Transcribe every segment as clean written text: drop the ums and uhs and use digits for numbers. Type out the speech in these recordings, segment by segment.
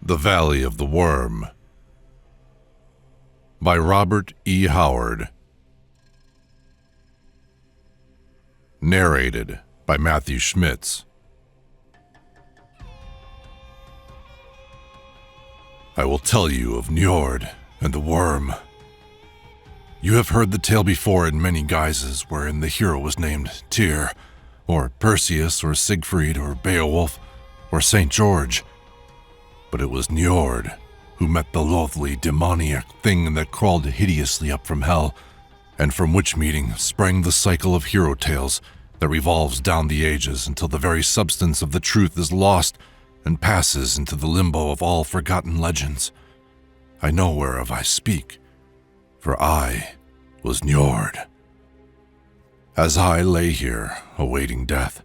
The Valley of the Worm by Robert E. Howard. Narrated by Matthew Schmitz. I will tell you of Njord and the Worm. You have heard the tale before in many guises, wherein the hero was named Tyr, or Perseus, or Siegfried, or Beowulf, or St. George. But it was Njord who met the loathly, demoniac thing that crawled hideously up from hell, and from which meeting sprang the cycle of hero tales that revolves down the ages until the very substance of the truth is lost and passes into the limbo of all forgotten legends. I know whereof I speak, for I was Njord. As I lay here, awaiting death,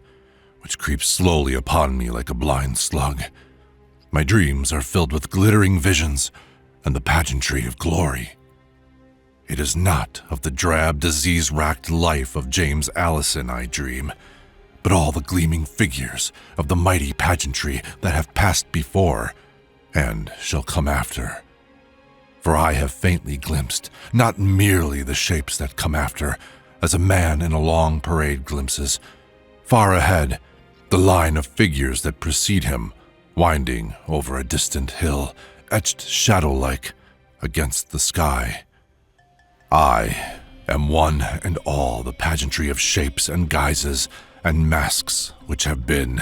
which creeps slowly upon me like a blind slug, my dreams are filled with glittering visions and the pageantry of glory. It is not of the drab, disease-racked life of James Allison I dream, but all the gleaming figures of the mighty pageantry that have passed before and shall come after. For I have faintly glimpsed not merely the shapes that come after, as a man in a long parade glimpses, far ahead, the line of figures that precede him, winding over a distant hill, etched shadow-like against the sky. I am one and all the pageantry of shapes and guises and masks which have been,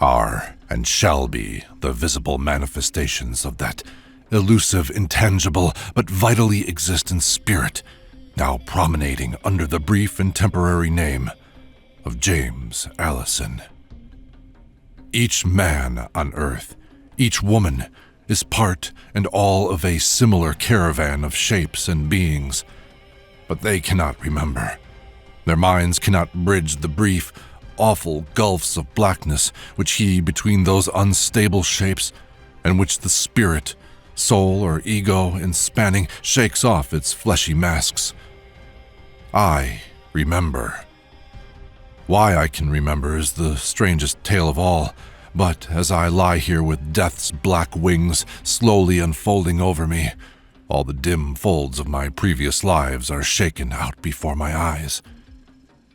are, and shall be the visible manifestations of that elusive, intangible, but vitally existent spirit, now promenading under the brief and temporary name of James Allison. Each man on earth, each woman, is part and all of a similar caravan of shapes and beings, but they cannot remember. Their minds cannot bridge the brief, awful gulfs of blackness which he between those unstable shapes, and which the spirit, soul, or ego in spanning shakes off its fleshy masks. I remember. Why I can remember is the strangest tale of all, but as I lie here with death's black wings slowly unfolding over me, all the dim folds of my previous lives are shaken out before my eyes,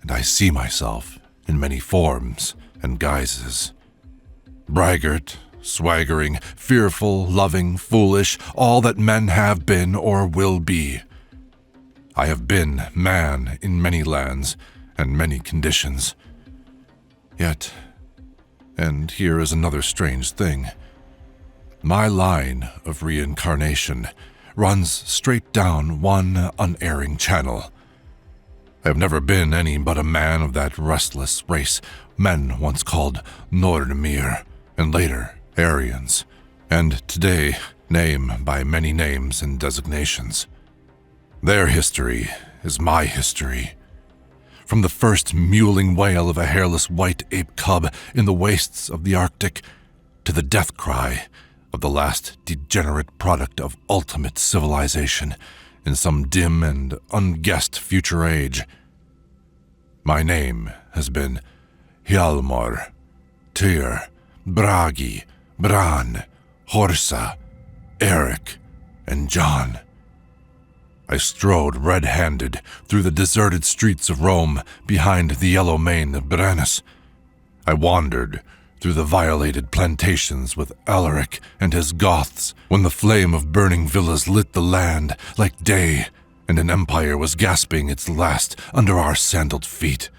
and I see myself in many forms and guises. Braggart, swaggering, fearful, loving, foolish, all that men have been or will be. I have been man in many lands and many conditions. Yet, and here is another strange thing, my line of reincarnation runs straight down one unerring channel. I have never been any but a man of that restless race men once called Nordmir, and later Aryans, and today name by many names and designations. Their history is my history. From the first mewling wail of a hairless white ape cub in the wastes of the Arctic, to the death cry of the last degenerate product of ultimate civilization in some dim and unguessed future age. My name has been Hjalmar, Tyr, Bragi, Bran, Horsa, Eric, and John. I strode red-handed through the deserted streets of Rome behind the yellow mane of Brennus. I wandered through the violated plantations with Alaric and his Goths when the flame of burning villas lit the land like day and an empire was gasping its last under our sandaled feet.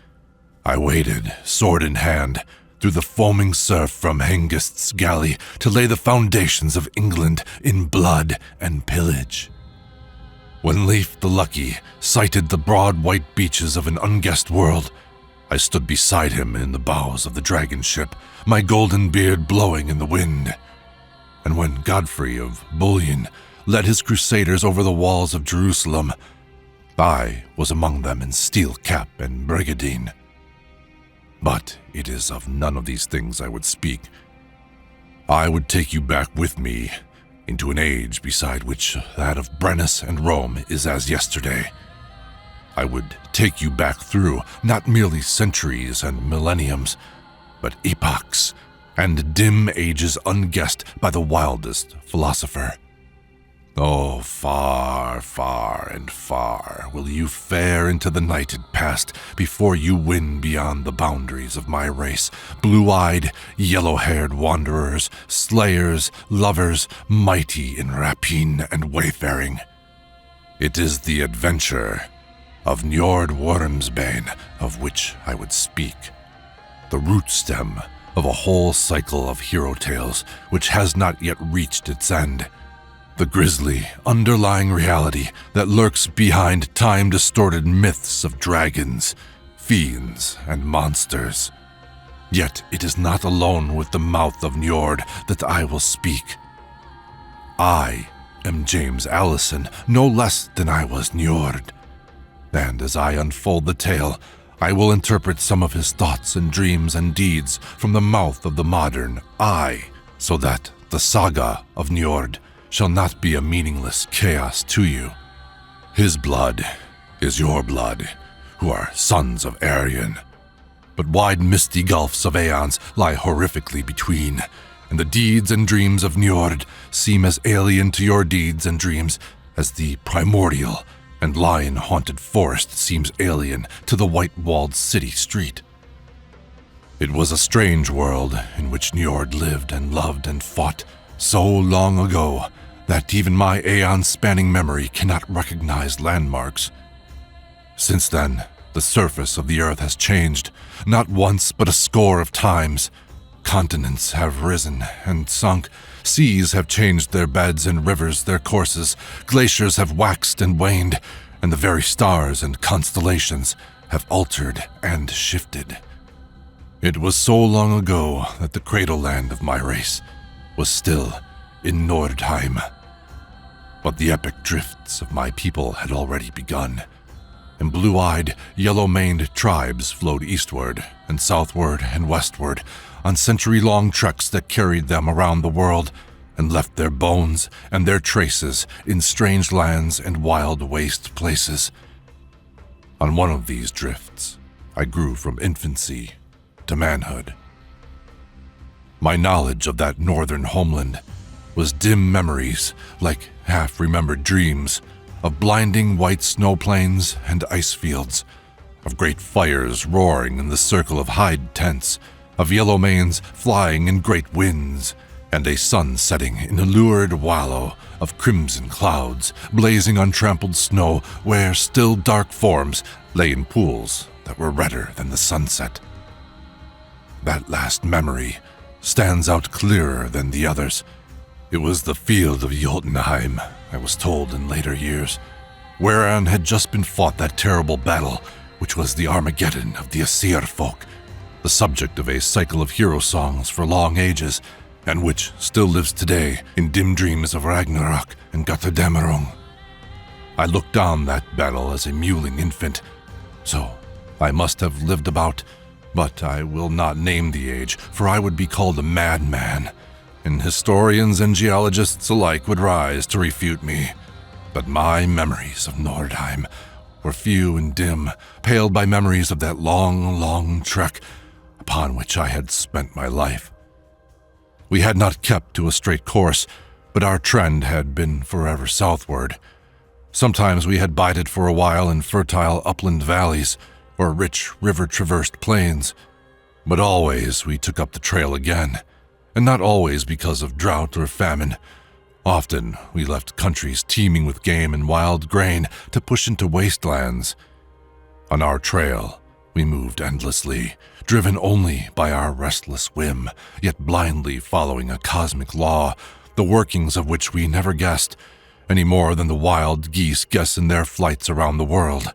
I waded, sword in hand, through the foaming surf from Hengist's galley to lay the foundations of England in blood and pillage. When Leif the Lucky sighted the broad white beaches of an unguessed world, I stood beside him in the bows of the dragon ship, my golden beard blowing in the wind. And when Godfrey of Bouillon led his crusaders over the walls of Jerusalem, I was among them in steel cap and brigandine. But it is of none of these things I would speak. I would take you back with me into an age beside which that of Brennus and Rome is as yesterday. I would take you back through not merely centuries and millenniums, but epochs and dim ages unguessed by the wildest philosopher. Oh, far, far and far will you fare into the nighted past before you win beyond the boundaries of my race, blue-eyed, yellow-haired wanderers, slayers, lovers, mighty in rapine and wayfaring. It is the adventure of Njord Wormsbane of which I would speak, the root stem of a whole cycle of hero tales which has not yet reached its end. The grisly, underlying reality that lurks behind time-distorted myths of dragons, fiends, and monsters. Yet it is not alone with the mouth of Njord that I will speak. I am James Allison, no less than I was Njord. And as I unfold the tale, I will interpret some of his thoughts and dreams and deeds from the mouth of the modern I, so that the saga of Njord shall not be a meaningless chaos to you. His blood is your blood, who are sons of Aryan. But wide misty gulfs of aeons lie horrifically between, and the deeds and dreams of Njord seem as alien to your deeds and dreams as the primordial and lion-haunted forest seems alien to the white-walled city street. It was a strange world in which Njord lived and loved and fought so long ago that even my aeon-spanning memory cannot recognize landmarks. Since then, the surface of the earth has changed, not once but a score of times. Continents have risen and sunk, seas have changed their beds and rivers their courses, glaciers have waxed and waned, and the very stars and constellations have altered and shifted. It was so long ago that the cradle land of my race was still in Nordheim. But the epic drifts of my people had already begun, and blue-eyed, yellow-maned tribes flowed eastward and southward and westward on century-long treks that carried them around the world and left their bones and their traces in strange lands and wild waste places. On one of these drifts, I grew from infancy to manhood. My knowledge of that northern homeland was dim memories, like half-remembered dreams, of blinding white snow plains and ice fields, of great fires roaring in the circle of hide tents, of yellow manes flying in great winds, and a sun setting in a lurid wallow of crimson clouds, blazing on trampled snow where still dark forms lay in pools that were redder than the sunset. That last memory stands out clearer than the others. It was the field of Jotunheim, I was told in later years, whereon had just been fought that terrible battle, which was the Armageddon of the Aesir folk, the subject of a cycle of hero songs for long ages, and which still lives today in dim dreams of Ragnarok and Götterdämmerung. I looked on that battle as a mewling infant, so I must have lived about, but I will not name the age, for I would be called a madman, and historians and geologists alike would rise to refute me. But my memories of Nordheim were few and dim, paled by memories of that long, long trek upon which I had spent my life. We had not kept to a straight course, but our trend had been forever southward. Sometimes we had bided for a while in fertile upland valleys or rich river-traversed plains, but always we took up the trail again, and not always because of drought or famine. Often we left countries teeming with game and wild grain to push into wastelands. On our trail, we moved endlessly, driven only by our restless whim, yet blindly following a cosmic law, the workings of which we never guessed, any more than the wild geese guess in their flights around the world.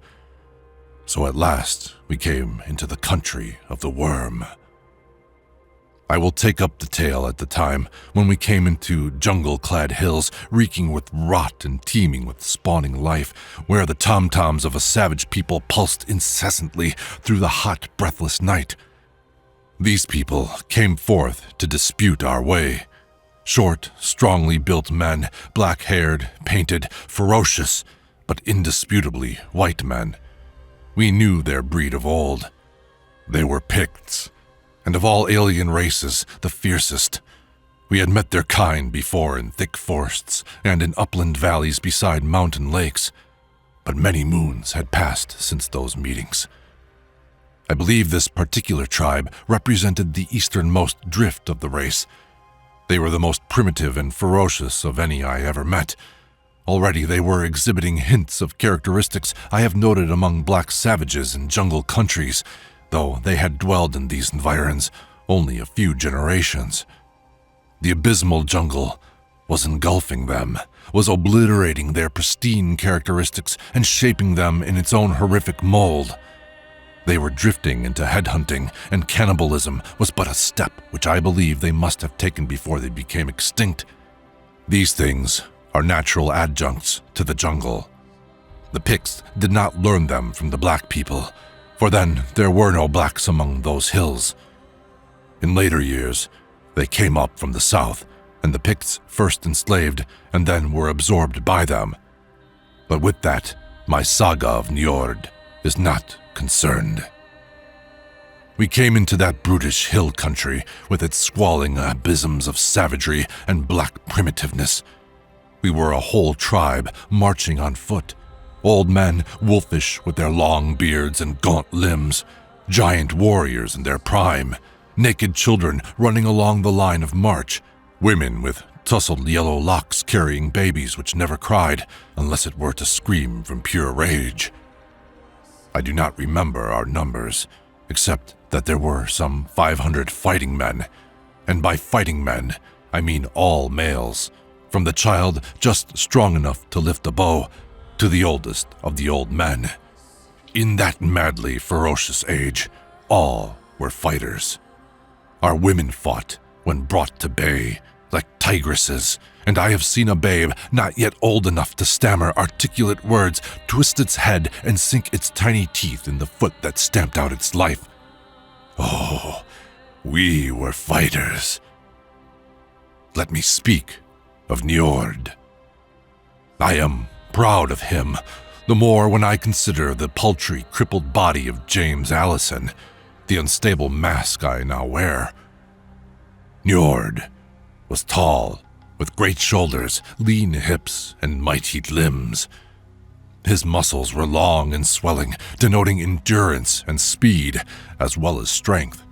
So at last we came into the country of the worm. I will take up the tale at the time when we came into jungle-clad hills reeking with rot and teeming with spawning life, where the tom-toms of a savage people pulsed incessantly through the hot, breathless night. These people came forth to dispute our way. Short, strongly built men, black-haired, painted, ferocious, but indisputably white men. We knew their breed of old. They were Picts, and of all alien races, the fiercest. We had met their kind before in thick forests and in upland valleys beside mountain lakes, but many moons had passed since those meetings. I believe this particular tribe represented the easternmost drift of the race. They were the most primitive and ferocious of any I ever met. Already they were exhibiting hints of characteristics I have noted among black savages in jungle countries, though they had dwelled in these environs only a few generations. The abysmal jungle was engulfing them, was obliterating their pristine characteristics and shaping them in its own horrific mold. They were drifting into headhunting, and cannibalism was but a step which I believe they must have taken before they became extinct. These things are natural adjuncts to the jungle. The Picts did not learn them from the black people, for then there were no blacks among those hills. In later years, they came up from the south, and the Picts first enslaved and then were absorbed by them. But with that, my saga of Njord is not concerned. We came into that brutish hill country with its squalling abysms of savagery and black primitiveness. We were a whole tribe marching on foot, old men wolfish with their long beards and gaunt limbs, giant warriors in their prime, naked children running along the line of march, women with tousled yellow locks carrying babies which never cried unless it were to scream from pure rage. I do not remember our numbers, except that there were some 500 fighting men, and by fighting men, I mean all males, from the child just strong enough to lift a bow to the oldest of the old men. In that madly ferocious age, all were fighters. Our women fought when brought to bay, like tigresses, and I have seen a babe, not yet old enough to stammer articulate words, twist its head and sink its tiny teeth in the foot that stamped out its life. Oh, we were fighters. Let me speak of Njord. I am proud of him, the more when I consider the paltry, crippled body of James Allison, the unstable mask I now wear. Njord was tall, with great shoulders, lean hips, and mighty limbs. His muscles were long and swelling, denoting endurance and speed, as well as strength.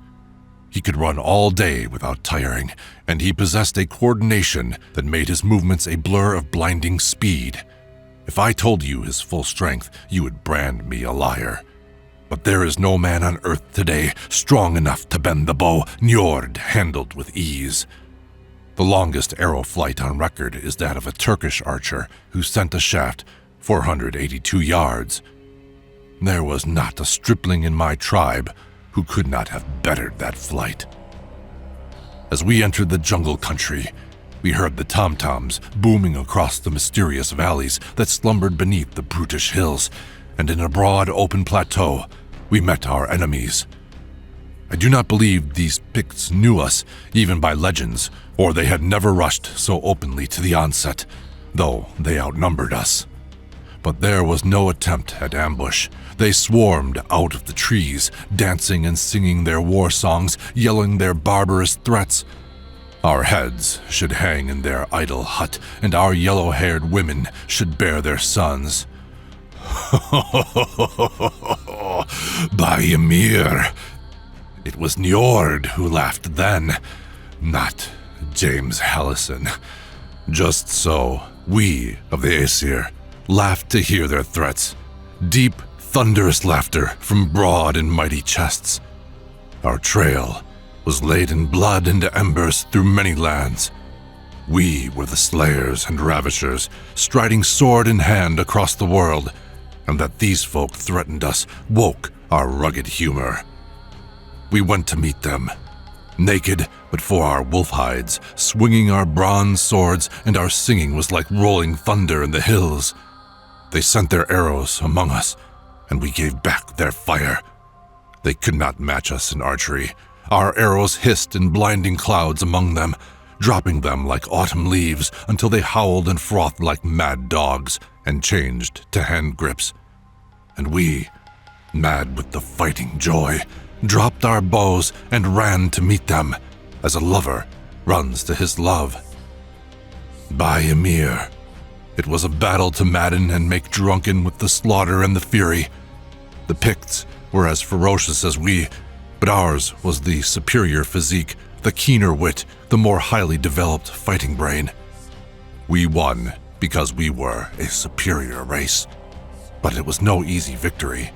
He could run all day without tiring, and he possessed a coordination that made his movements a blur of blinding speed. If I told you his full strength, you would brand me a liar. But there is no man on earth today strong enough to bend the bow Njord handled with ease. The longest arrow flight on record is that of a Turkish archer who sent a shaft 482 yards. There was not a stripling in my tribe who could not have bettered that flight. As we entered the jungle country, we heard the tom-toms booming across the mysterious valleys that slumbered beneath the brutish hills, and in a broad open plateau, we met our enemies. I do not believe these Picts knew us, even by legends, or they had never rushed so openly to the onset, though they outnumbered us. But there was no attempt at ambush. They swarmed out of the trees, dancing and singing their war songs, yelling their barbarous threats. Our heads should hang in their idle hut, and our yellow-haired women should bear their sons. By Ymir! It was Njord who laughed then, not James Allison. Just so, we of the Aesir laughed to hear their threats. Deep, thunderous laughter from broad and mighty chests. Our trail was laid in blood and embers through many lands. We were the slayers and ravishers, striding sword in hand across the world, and that these folk threatened us woke our rugged humor. We went to meet them, naked but for our wolf hides, swinging our bronze swords, and our singing was like rolling thunder in the hills. They sent their arrows among us, and we gave back their fire. They could not match us in archery. Our arrows hissed in blinding clouds among them, dropping them like autumn leaves until they howled and frothed like mad dogs and changed to hand grips. And we, mad with the fighting joy, dropped our bows, and ran to meet them, as a lover runs to his love. By Ymir, it was a battle to madden and make drunken with the slaughter and the fury. The Picts were as ferocious as we, but ours was the superior physique, the keener wit, the more highly developed fighting brain. We won because we were a superior race, but it was no easy victory.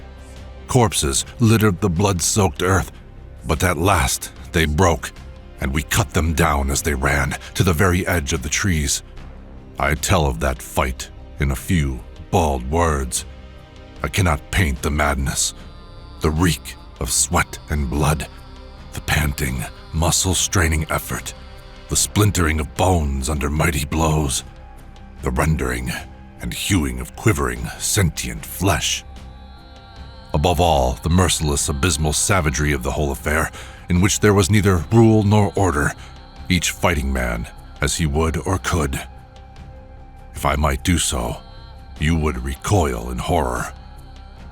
Corpses littered the blood-soaked earth, but at last they broke, and we cut them down as they ran to the very edge of the trees. I tell of that fight in a few bald words. I cannot paint the madness, the reek of sweat and blood, the panting, muscle-straining effort, the splintering of bones under mighty blows, the rendering and hewing of quivering, sentient flesh. Above all, the merciless, abysmal savagery of the whole affair, in which there was neither rule nor order, each fighting man as he would or could. If I might do so, you would recoil in horror.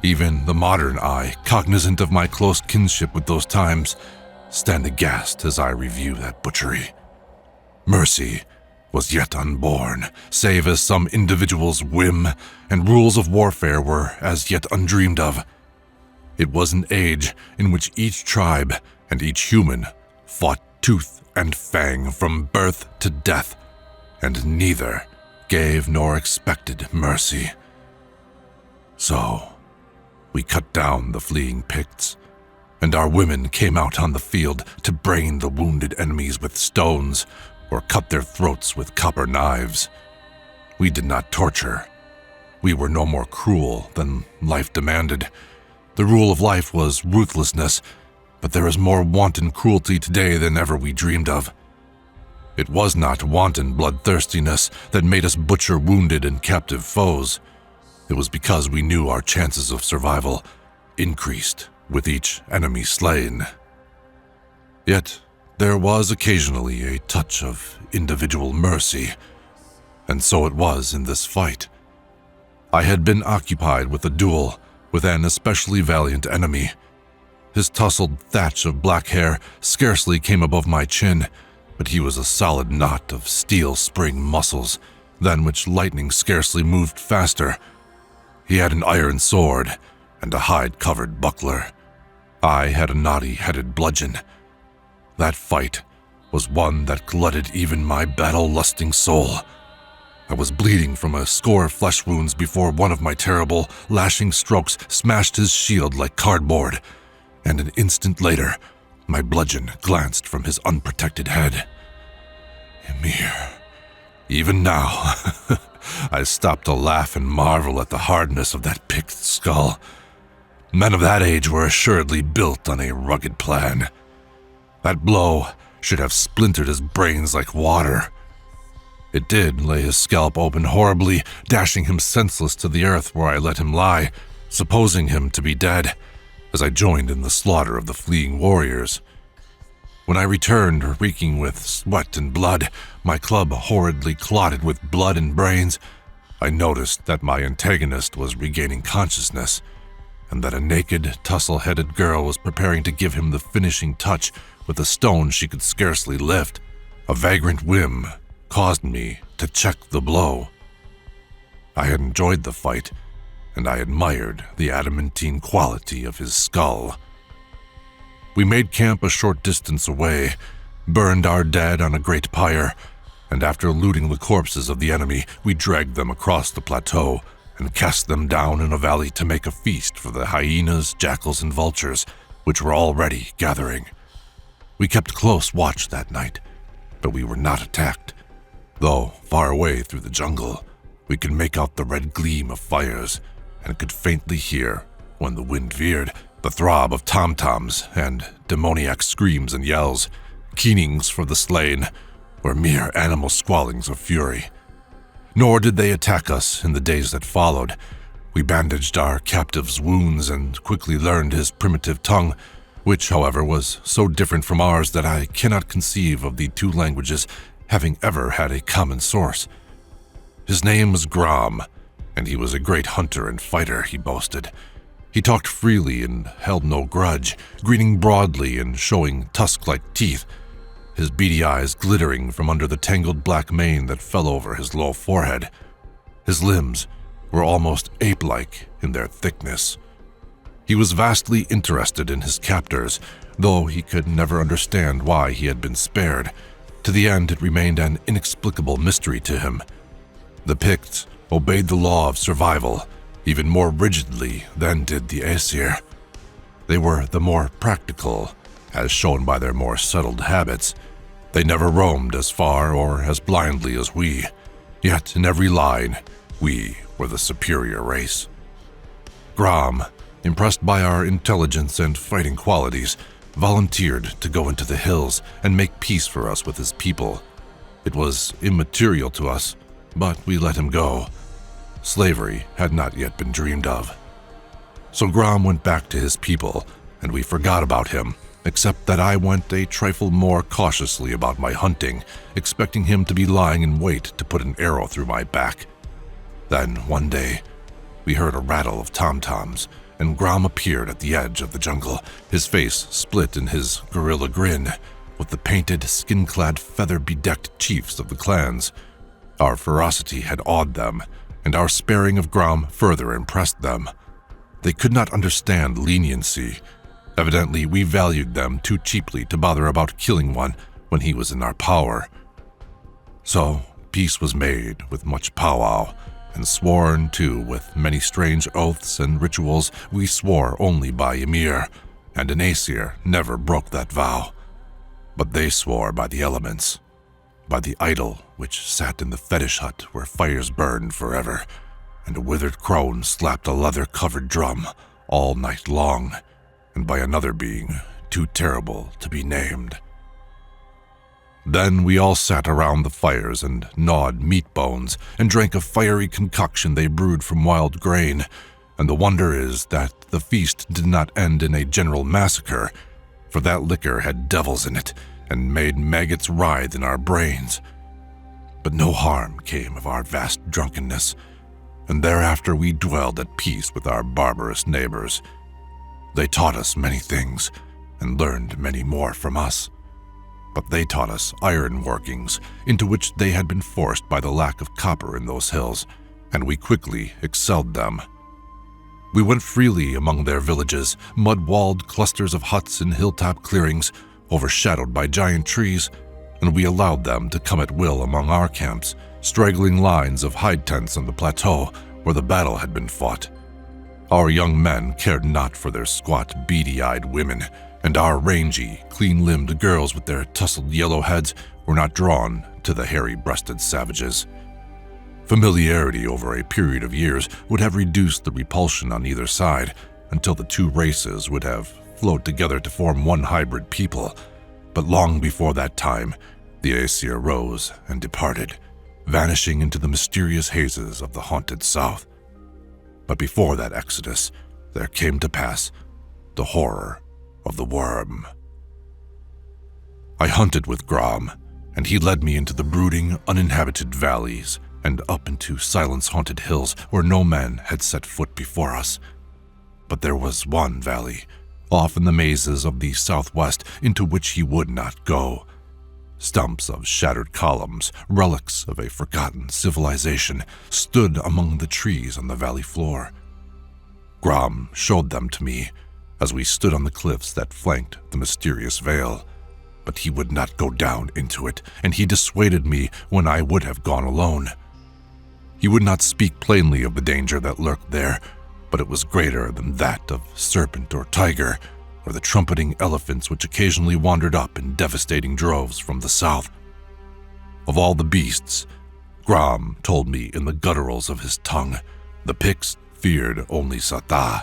Even the modern eye, cognizant of my close kinship with those times, stand aghast as I review that butchery. Mercy was yet unborn, save as some individual's whim, and rules of warfare were as yet undreamed of. It was an age in which each tribe and each human fought tooth and fang from birth to death, and neither gave nor expected mercy. So, we cut down the fleeing Picts, and our women came out on the field to brain the wounded enemies with stones or cut their throats with copper knives. We did not torture. We were no more cruel than life demanded. The rule of life was ruthlessness, but there is more wanton cruelty today than ever we dreamed of. It was not wanton bloodthirstiness that made us butcher wounded and captive foes. It was because we knew our chances of survival increased with each enemy slain. Yet, there was occasionally a touch of individual mercy, and so it was in this fight. I had been occupied with a duel with an especially valiant enemy. His tousled thatch of black hair scarcely came above my chin, but he was a solid knot of steel spring muscles, than which lightning scarcely moved faster. He had an iron sword and a hide-covered buckler. I had a knotty-headed bludgeon. That fight was one that glutted even my battle-lusting soul. I was bleeding from a score of flesh wounds before one of my terrible, lashing strokes smashed his shield like cardboard, and an instant later, my bludgeon glanced from his unprotected head. Ymir. Even now, I stopped to laugh and marvel at the hardness of that Pict skull. Men of that age were assuredly built on a rugged plan. That blow should have splintered his brains like water. It did lay his scalp open horribly, dashing him senseless to the earth where I let him lie, supposing him to be dead, as I joined in the slaughter of the fleeing warriors. When I returned, reeking with sweat and blood, my club horridly clotted with blood and brains, I noticed that my antagonist was regaining consciousness, and that a naked, tussle-headed girl was preparing to give him the finishing touch with a stone she could scarcely lift. A vagrant whim caused me to check the blow. I had enjoyed the fight, and I admired the adamantine quality of his skull. We made camp a short distance away, burned our dead on a great pyre, and after looting the corpses of the enemy, we dragged them across the plateau and cast them down in a valley to make a feast for the hyenas, jackals, and vultures, which were already gathering. We kept close watch that night, but we were not attacked. Though far away through the jungle, we could make out the red gleam of fires and could faintly hear, when the wind veered, the throb of tom-toms and demoniac screams and yells. Keenings for the slain were mere animal squallings of fury. Nor did they attack us in the days that followed. We bandaged our captive's wounds and quickly learned his primitive tongue, which, however, was so different from ours that I cannot conceive of the two languages having ever had a common source. His name was Grom, and he was a great hunter and fighter, he boasted. He talked freely and held no grudge, grinning broadly and showing tusk-like teeth, his beady eyes glittering from under the tangled black mane that fell over his low forehead. His limbs were almost ape-like in their thickness. He was vastly interested in his captors, though he could never understand why he had been spared. To the end, it remained an inexplicable mystery to him. The Picts obeyed the law of survival even more rigidly than did the Aesir. They were the more practical, as shown by their more settled habits. They never roamed as far or as blindly as we, yet in every line, we were the superior race. Grom, impressed by our intelligence and fighting qualities, volunteered to go into the hills and make peace for us with his people. It was immaterial to us, but we let him go. Slavery had not yet been dreamed of. So Grom went back to his people, and we forgot about him, except that I went a trifle more cautiously about my hunting, expecting him to be lying in wait to put an arrow through my back. Then, one day, we heard a rattle of tom-toms, and Grom appeared at the edge of the jungle, his face split in his gorilla grin, with the painted, skin-clad, feather-bedecked chiefs of the clans. Our ferocity had awed them, and our sparing of Grom further impressed them. They could not understand leniency. Evidently, we valued them too cheaply to bother about killing one when he was in our power. So, peace was made with much powwow, and sworn too with many strange oaths and rituals. We swore only by Ymir, and an Aesir never broke that vow. But they swore by the elements, by the idol which sat in the fetish hut where fires burned forever, and a withered crone slapped a leather-covered drum all night long, and by another being too terrible to be named. Then we all sat around the fires and gnawed meat bones and drank a fiery concoction they brewed from wild grain, and the wonder is that the feast did not end in a general massacre, for that liquor had devils in it and made maggots writhe in our brains. But no harm came of our vast drunkenness, and thereafter we dwelled at peace with our barbarous neighbors. They taught us many things and learned many more from us. But they taught us iron workings, into which they had been forced by the lack of copper in those hills, and we quickly excelled them. We went freely among their villages, mud-walled clusters of huts in hilltop clearings, overshadowed by giant trees, and we allowed them to come at will among our camps, straggling lines of hide tents on the plateau where the battle had been fought. Our young men cared not for their squat, beady-eyed women, and our rangy, clean-limbed girls with their tousled yellow heads were not drawn to the hairy-breasted savages. Familiarity over a period of years would have reduced the repulsion on either side until the two races would have flowed together to form one hybrid people, but long before that time, the Aesir rose and departed, vanishing into the mysterious hazes of the haunted south. But before that exodus, there came to pass the horror of the worm. I hunted with Grom, and he led me into the brooding, uninhabited valleys and up into silence-haunted hills where no man had set foot before us. But there was one valley, off in the mazes of the southwest, into which he would not go. Stumps of shattered columns, relics of a forgotten civilization, stood among the trees on the valley floor. Grom showed them to me as we stood on the cliffs that flanked the mysterious vale, but he would not go down into it, and he dissuaded me when I would have gone alone. He would not speak plainly of the danger that lurked there, but it was greater than that of serpent or tiger, or the trumpeting elephants which occasionally wandered up in devastating droves from the south. Of all the beasts, Grom told me in the gutturals of his tongue, the Picts feared only Sata,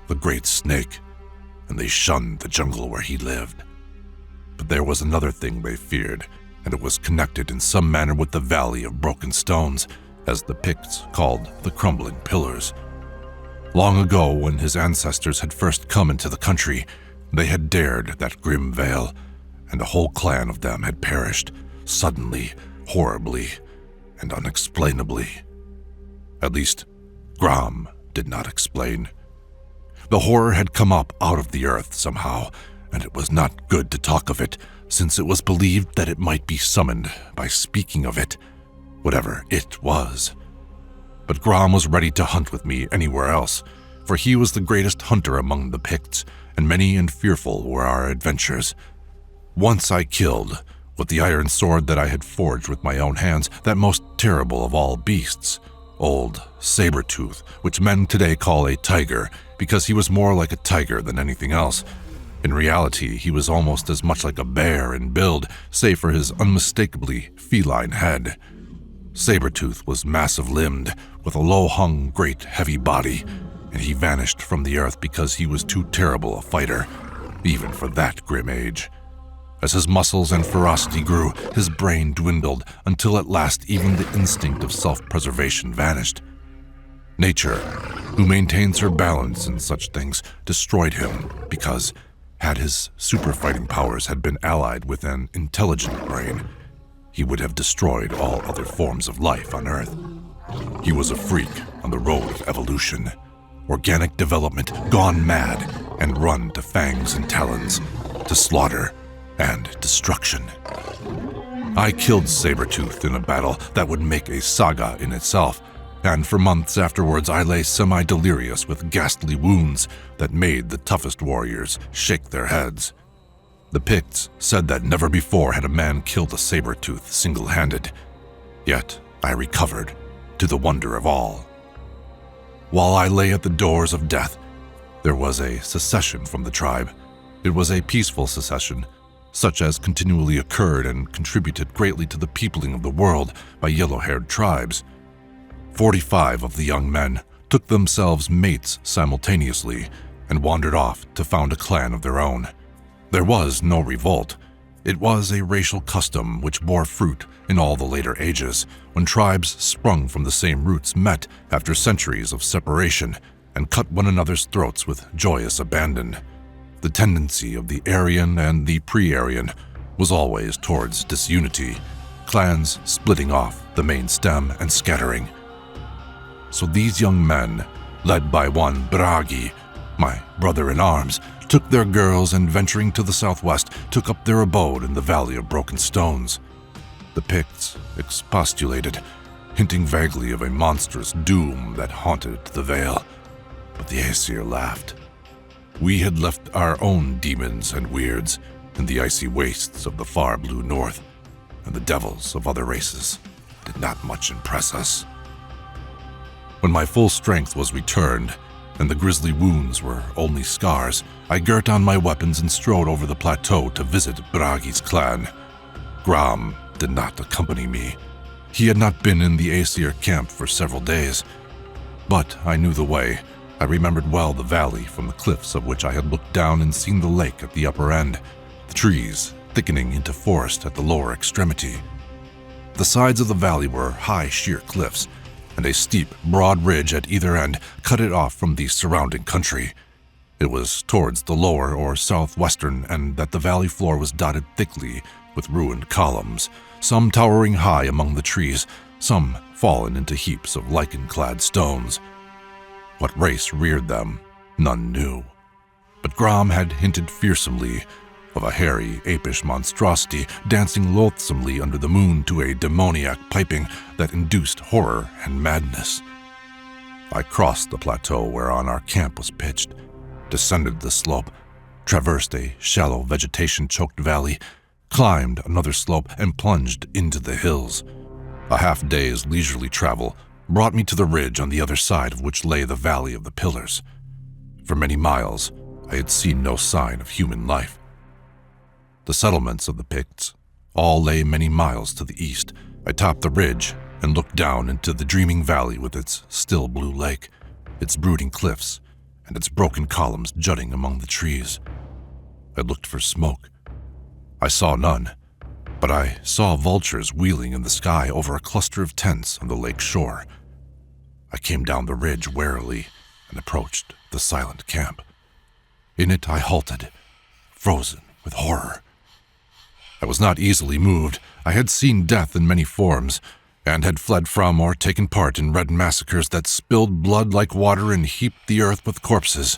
the great snake, and they shunned the jungle where he lived. But there was another thing they feared, and it was connected in some manner with the Valley of Broken Stones, as the Picts called the crumbling pillars. Long ago, when his ancestors had first come into the country, they had dared that grim vale, and a whole clan of them had perished, suddenly, horribly, and unexplainably. At least, Grom did not explain. The horror had come up out of the earth somehow, and it was not good to talk of it, since it was believed that it might be summoned by speaking of it, whatever it was. But Grom was ready to hunt with me anywhere else, for he was the greatest hunter among the Picts, and many and fearful were our adventures. Once I killed, with the iron sword that I had forged with my own hands, that most terrible of all beasts, old Saber-tooth, which men today call a tiger, because he was more like a tiger than anything else. In reality, he was almost as much like a bear in build, save for his unmistakably feline head. Saber-tooth was massive-limbed, with a low-hung, great, heavy body, and he vanished from the earth because he was too terrible a fighter, even for that grim age. As his muscles and ferocity grew, his brain dwindled until at last even the instinct of self-preservation vanished. Nature, who maintains her balance in such things, destroyed him because, had his super-fighting powers had been allied with an intelligent brain, he would have destroyed all other forms of life on Earth. He was a freak on the road of evolution, organic development gone mad and run to fangs and talons, to slaughter and destruction. I killed Saber-tooth in a battle that would make a saga in itself, and for months afterwards I lay semi-delirious with ghastly wounds that made the toughest warriors shake their heads. The Picts said that never before had a man killed a Saber-tooth single-handed, yet I recovered, to the wonder of all. While I lay at the doors of death, there was a secession from the tribe. It was a peaceful secession, such as continually occurred and contributed greatly to the peopling of the world by yellow-haired tribes. 45 of the young men took themselves mates simultaneously and wandered off to found a clan of their own. There was no revolt. It was a racial custom which bore fruit in all the later ages, when tribes sprung from the same roots met after centuries of separation and cut one another's throats with joyous abandon. The tendency of the Aryan and the pre-Aryan was always towards disunity, clans splitting off the main stem and scattering. So these young men, led by one Bragi, my brother-in-arms, took their girls and, venturing to the southwest, took up their abode in the Valley of Broken Stones. The Picts expostulated, hinting vaguely of a monstrous doom that haunted the Vale, but the Aesir laughed. We had left our own demons and weirds in the icy wastes of the far blue north, and the devils of other races did not much impress us. When my full strength was returned, and the grisly wounds were only scars, I girt on my weapons and strode over the plateau to visit Bragi's clan. Grom did not accompany me. He had not been in the Aesir camp for several days, but I knew the way. I remembered well the valley from the cliffs of which I had looked down and seen the lake at the upper end, the trees thickening into forest at the lower extremity. The sides of the valley were high, sheer cliffs, and a steep, broad ridge at either end cut it off from the surrounding country. It was towards the lower or southwestern end that the valley floor was dotted thickly with ruined columns, some towering high among the trees, some fallen into heaps of lichen-clad stones. What race reared them, none knew. But Grom had hinted fearsomely of a hairy, apish monstrosity dancing loathsomely under the moon to a demoniac piping that induced horror and madness. I crossed the plateau whereon our camp was pitched, descended the slope, traversed a shallow vegetation-choked valley, climbed another slope, and plunged into the hills. A half-day's leisurely travel brought me to the ridge on the other side of which lay the Valley of the Pillars. For many miles, I had seen no sign of human life. The settlements of the Picts all lay many miles to the east. I topped the ridge and looked down into the dreaming valley with its still blue lake, its brooding cliffs, and its broken columns jutting among the trees. I looked for smoke. I saw none, but I saw vultures wheeling in the sky over a cluster of tents on the lake shore. I came down the ridge warily and approached the silent camp. In it I halted, frozen with horror. I was not easily moved. I had seen death in many forms, and had fled from or taken part in red massacres that spilled blood like water and heaped the earth with corpses.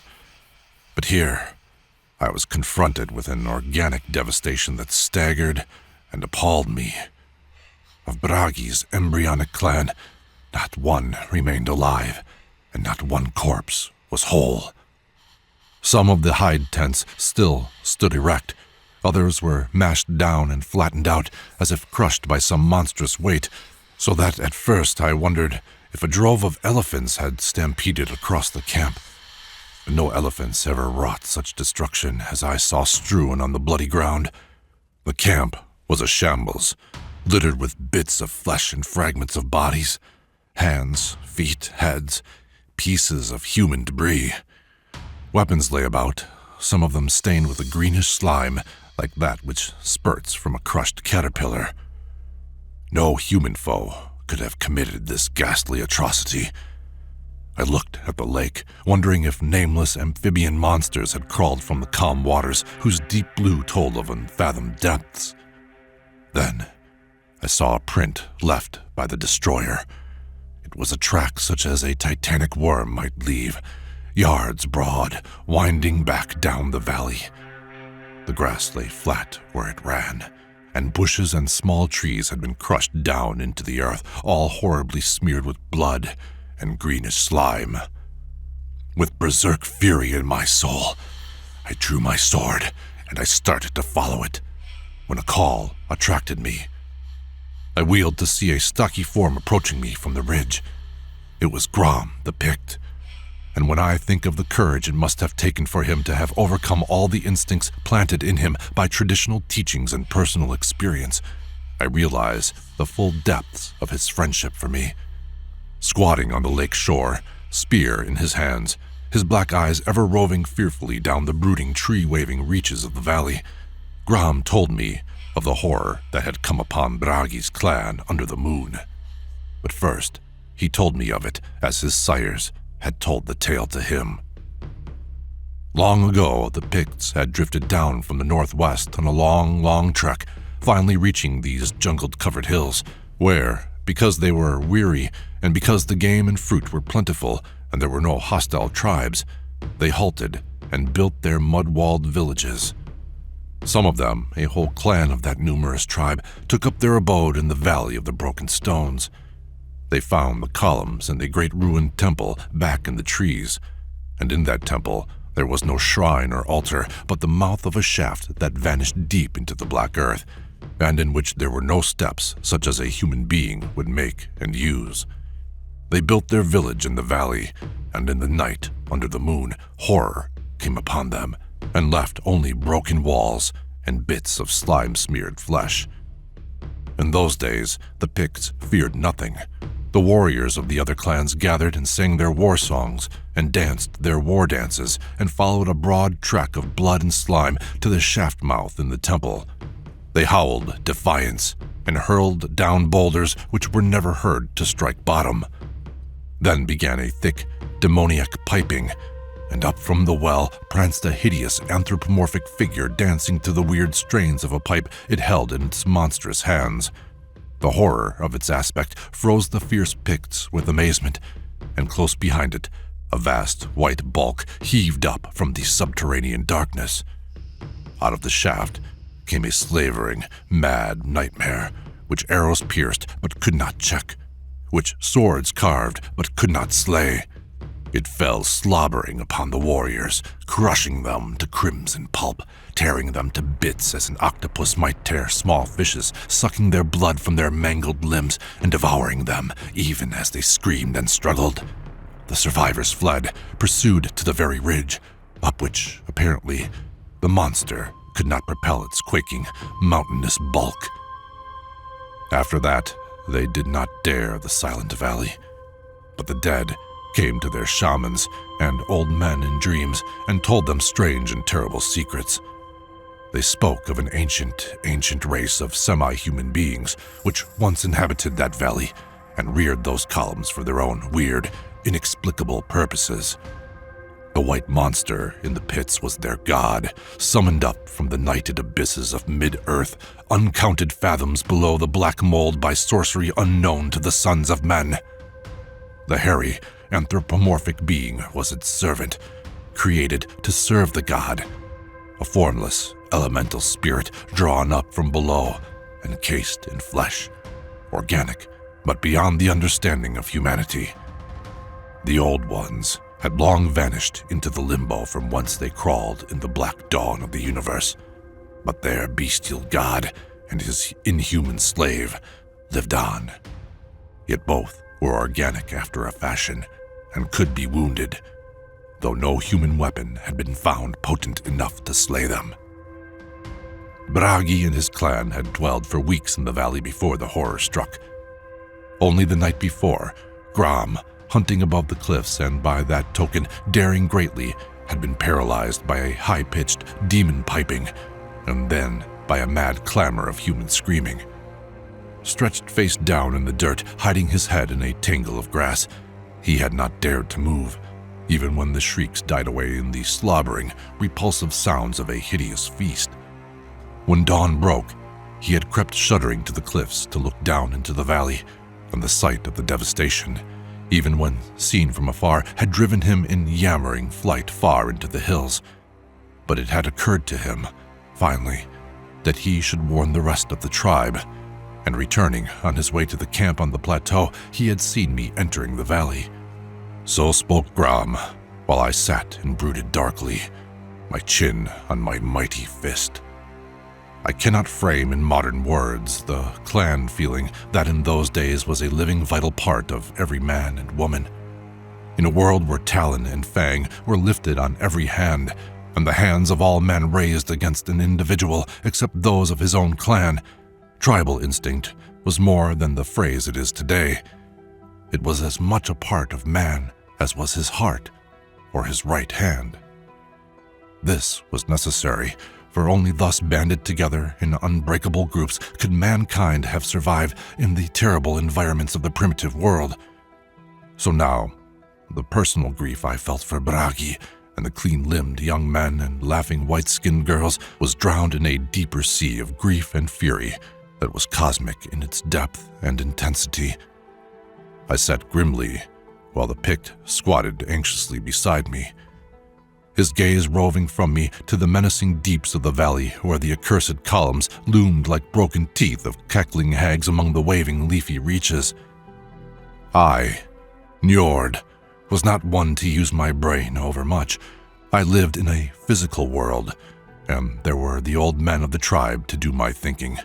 But here, I was confronted with an organic devastation that staggered and appalled me. Of Bragi's embryonic clan, not one remained alive, and not one corpse was whole. Some of the hide tents still stood erect. Others were mashed down and flattened out as if crushed by some monstrous weight, so that at first I wondered if a drove of elephants had stampeded across the camp. But no elephants ever wrought such destruction as I saw strewn on the bloody ground. The camp was a shambles, littered with bits of flesh and fragments of bodies, hands, feet, heads, pieces of human debris. Weapons lay about, some of them stained with a greenish slime like that which spurts from a crushed caterpillar. No human foe could have committed this ghastly atrocity. I looked at the lake, wondering if nameless amphibian monsters had crawled from the calm waters whose deep blue told of unfathomed depths. Then I saw a print left by the destroyer. It was a track such as a titanic worm might leave, yards broad, winding back down the valley. The grass lay flat where it ran, and bushes and small trees had been crushed down into the earth, all horribly smeared with blood and greenish slime. With berserk fury in my soul, I drew my sword and I started to follow it, when a call attracted me. I wheeled to see a stocky form approaching me from the ridge. It was Grom the Pict, and when I think of the courage it must have taken for him to have overcome all the instincts planted in him by traditional teachings and personal experience, I realize the full depths of his friendship for me. Squatting on the lake shore, spear in his hands, his black eyes ever roving fearfully down the brooding tree-waving reaches of the valley, Grom told me of the horror that had come upon Bragi's clan under the moon. But first, he told me of it as his sires had told the tale to him. Long ago, the Picts had drifted down from the northwest on a long trek, finally reaching these jungle-covered hills, where, because they were weary and because the game and fruit were plentiful and there were no hostile tribes, they halted and built their mud-walled villages. Some of them, a whole clan of that numerous tribe, took up their abode in the Valley of the Broken Stones. They found the columns in the great ruined temple back in the trees, and in that temple there was no shrine or altar, but the mouth of a shaft that vanished deep into the black earth, and in which there were no steps such as a human being would make and use. They built their village in the valley, and in the night, under the moon, horror came upon them, and left only broken walls and bits of slime-smeared flesh. In those days, the Picts feared nothing. The warriors of the other clans gathered and sang their war songs and danced their war dances and followed a broad track of blood and slime to the shaft mouth in the temple. They howled defiance and hurled down boulders which were never heard to strike bottom. Then began a thick, demoniac piping, and up from the well pranced a hideous anthropomorphic figure dancing to the weird strains of a pipe it held in its monstrous hands. The horror of its aspect froze the fierce Picts with amazement, and close behind it, a vast white bulk heaved up from the subterranean darkness. Out of the shaft came a slavering, mad nightmare, which arrows pierced but could not check, which swords carved but could not slay. It fell slobbering upon the warriors, crushing them to crimson pulp, tearing them to bits as an octopus might tear small fishes, sucking their blood from their mangled limbs and devouring them even as they screamed and struggled. The survivors fled, pursued to the very ridge, up which, apparently, the monster could not propel its quaking, mountainous bulk. After that, they did not dare the silent valley, but the dead came to their shamans and old men in dreams and told them strange and terrible secrets. They spoke of an ancient race of semi-human beings which once inhabited that valley and reared those columns for their own weird, inexplicable purposes. The white monster in the pits was their god, summoned up from the nighted abysses of mid-earth, uncounted fathoms below the black mold by sorcery unknown to the sons of men. The hairy, anthropomorphic being was its servant, created to serve the god, a formless, elemental spirit drawn up from below, encased in flesh, organic, but beyond the understanding of humanity. The Old Ones had long vanished into the limbo from whence they crawled in the black dawn of the universe, but their bestial god and his inhuman slave lived on. Yet both were organic after a fashion and could be wounded, though no human weapon had been found potent enough to slay them. Bragi and his clan had dwelled for weeks in the valley before the horror struck. Only the night before, Gram, hunting above the cliffs and by that token daring greatly, had been paralyzed by a high-pitched demon piping, and then by a mad clamor of human screaming. Stretched face down in the dirt, hiding his head in a tangle of grass, he had not dared to move, even when the shrieks died away in the slobbering, repulsive sounds of a hideous feast. When dawn broke, he had crept shuddering to the cliffs to look down into the valley, and the sight of the devastation, even when seen from afar, had driven him in yammering flight far into the hills. But it had occurred to him, finally, that he should warn the rest of the tribe, and returning on his way to the camp on the plateau, he had seen me entering the valley. So spoke Gram, while I sat and brooded darkly, my chin on my mighty fist. I cannot frame in modern words the clan feeling that in those days was a living vital part of every man and woman. In a world where talon and fang were lifted on every hand, and the hands of all men raised against an individual except those of his own clan, tribal instinct was more than the phrase it is today. It was as much a part of man as was his heart or his right hand. This was necessary, for only thus banded together in unbreakable groups could mankind have survived in the terrible environments of the primitive world. So now, the personal grief I felt for Bragi and the clean-limbed young men and laughing white-skinned girls was drowned in a deeper sea of grief and fury that was cosmic in its depth and intensity. I sat grimly while the Pict squatted anxiously beside me, his gaze roving from me to the menacing deeps of the valley where the accursed columns loomed like broken teeth of cackling hags among the waving leafy reaches. I, Njord, was not one to use my brain overmuch. I lived in a physical world, and there were the old men of the tribe to do my thinking.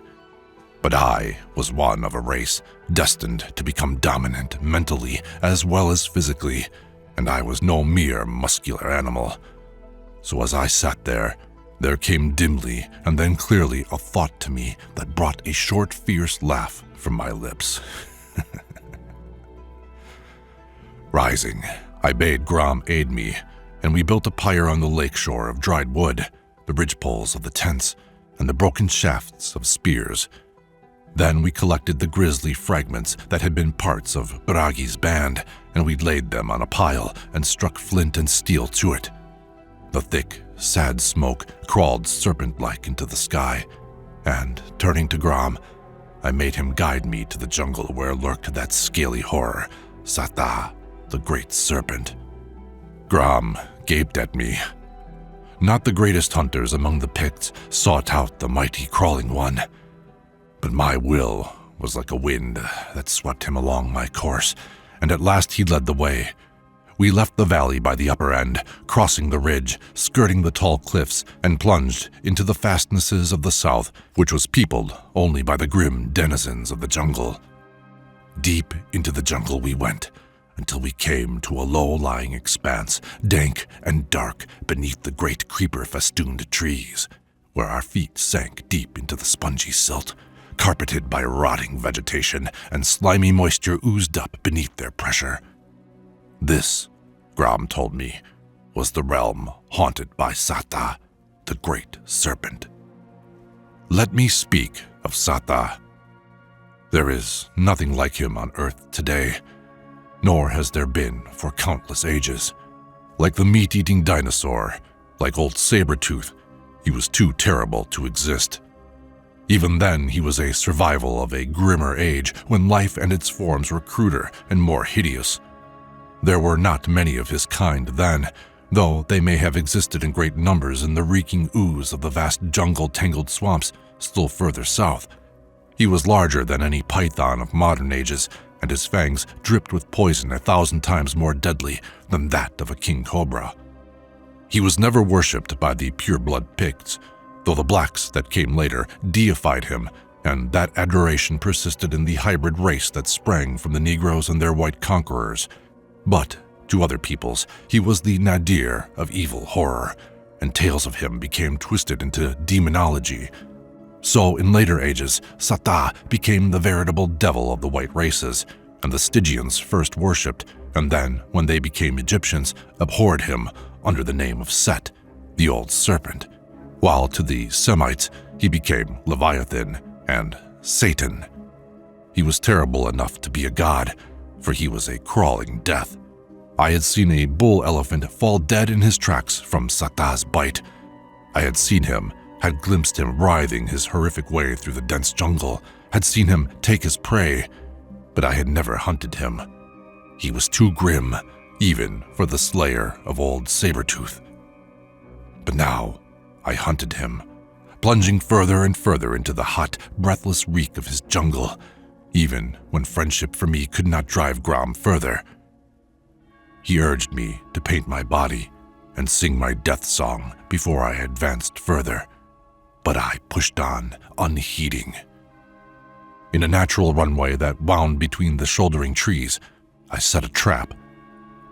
But I was one of a race destined to become dominant mentally as well as physically, and I was no mere muscular animal. So as I sat there came dimly and then clearly a thought to me that brought a short, fierce laugh from my lips. Rising, I bade Gram aid me, and we built a pyre on the lakeshore of dried wood, the ridgepoles of the tents, and the broken shafts of spears. Then we collected the grisly fragments that had been parts of Bragi's band, and we laid them on a pile and struck flint and steel to it. The thick, sad smoke crawled serpent-like into the sky, and, turning to Gram, I made him guide me to the jungle where lurked that scaly horror, Sata, the great serpent. Gram gaped at me. Not the greatest hunters among the Picts sought out the mighty crawling one, but my will was like a wind that swept him along my course, and at last he led the way. We left the valley by the upper end, crossing the ridge, skirting the tall cliffs, and plunged into the fastnesses of the south, which was peopled only by the grim denizens of the jungle. Deep into the jungle we went, until we came to a low-lying expanse, dank and dark beneath the great creeper-festooned trees, where our feet sank deep into the spongy silt, carpeted by rotting vegetation, and slimy moisture oozed up beneath their pressure. This, Gram told me, was the realm haunted by Sata, the great serpent. Let me speak of Sata. There is nothing like him on Earth today, nor has there been for countless ages. Like the meat-eating dinosaur, like old Sabertooth, he was too terrible to exist. Even then, he was a survival of a grimmer age when life and its forms were cruder and more hideous. There were not many of his kind then, though they may have existed in great numbers in the reeking ooze of the vast jungle-tangled swamps still further south. He was larger than any python of modern ages, and his fangs dripped with poison 1,000 times more deadly than that of a king cobra. He was never worshipped by the pure-blood Picts, though the blacks that came later deified him, and that adoration persisted in the hybrid race that sprang from the Negroes and their white conquerors. But to other peoples, he was the nadir of evil horror, and tales of him became twisted into demonology. So in later ages, Sata became the veritable devil of the white races, and the Stygians first worshipped, and then, when they became Egyptians, abhorred him under the name of Set, the old serpent, while to the Semites he became Leviathan and Satan. He was terrible enough to be a god, for he was a crawling death. I had seen a bull elephant fall dead in his tracks from Sata's bite. I had seen him, had glimpsed him writhing his horrific way through the dense jungle, had seen him take his prey, but I had never hunted him. He was too grim, even for the slayer of old Sabertooth. But now I hunted him, plunging further and further into the hot, breathless reek of his jungle, even when friendship for me could not drive Grom further. He urged me to paint my body and sing my death song before I advanced further, but I pushed on, unheeding. In a natural runway that wound between the shouldering trees, I set a trap.